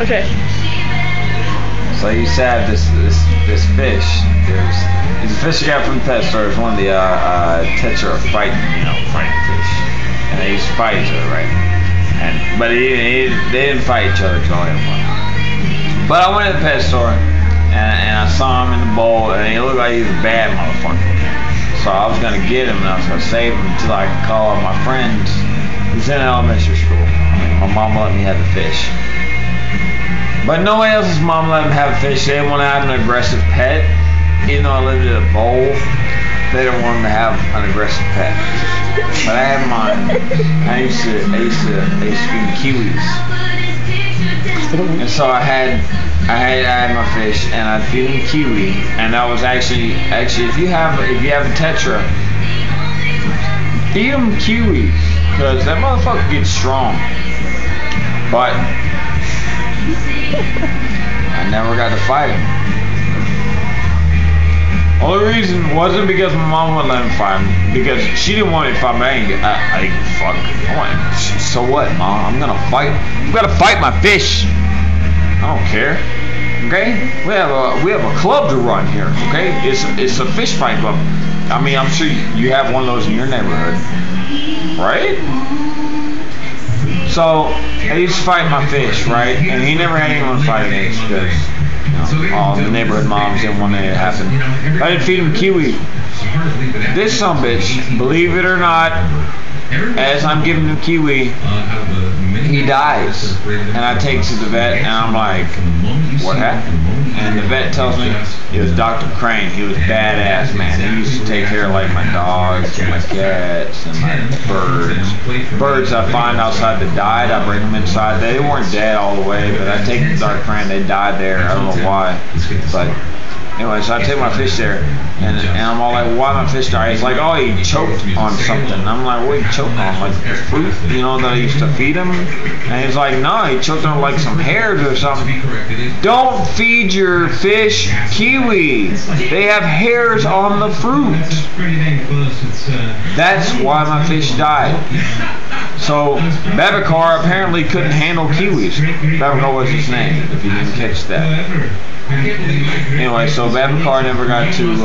Okay. So I used to have this fish. It's a fish I got from the pet store. It's one of the Tetra Fighting, fighting fish. And they used to fight each other, right? But they didn't fight each other till later on. But I went to the pet store and I saw him in the bowl, and he looked like he was a bad motherfucker. So I was gonna get him and I was gonna save him until I could call all my friends. He's in elementary school. My mom let me have the fish. But nobody else's mom let him have a fish. They didn't want to have an aggressive pet. Even though I lived in a bowl, they didn't want him to have an aggressive pet. But I had mine. I used to feed kiwis. And so I had my fish, and I'd feed him kiwi. And that was actually if you have a Tetra, feed him kiwis, because that motherfucker gets strong. But I never got to fight him. Only reason wasn't because my mom wouldn't let him fight him, because she didn't want me to fight him. So what, Mom? I'm gonna fight. You gotta fight my fish. I don't care. Okay? We have a club to run here. Okay? It's a fish fight club. I mean, I'm sure you have one of those in your neighborhood, right? So I used to fight my fish, right? And he never had anyone to fight against because all the neighborhood moms didn't want it to happen. I didn't feed him kiwi. This son of a bitch, believe it or not, as I'm giving him kiwi, he dies. And I take to the vet and I'm like, what happened? And the vet tells me it was Dr. Crane. He was badass, man. He used to take care of like my dogs and my cats and my birds. Birds I find outside that died, I bring them inside. They weren't dead all the way, but I take them to Dr. Crane. They died there. I don't know why. But anyway, so I take my fish there, and I'm all like, why my fish die? He's like, oh, he choked on something. And I'm like, what did he choke on? Like the fruit, that I used to feed him? And he's like, no, he choked on like some hairs or something. Don't feed your fish kiwi. They have hairs on the fruit. That's why my fish died. So Babacar apparently couldn't handle kiwis. Babacar was his name, if you didn't catch that. Anyway, so Babacar never got to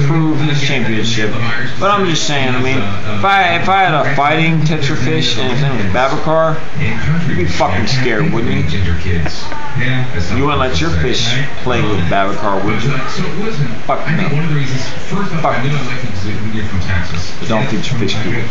prove his championship. But I'm just saying, I mean, if I had a fighting Tetra fish and his name was Babacar, you'd be fucking scared, wouldn't you? You wouldn't let your fish play with Babacar, would you? Fuck no. Fuck no. But don't feed your fish people.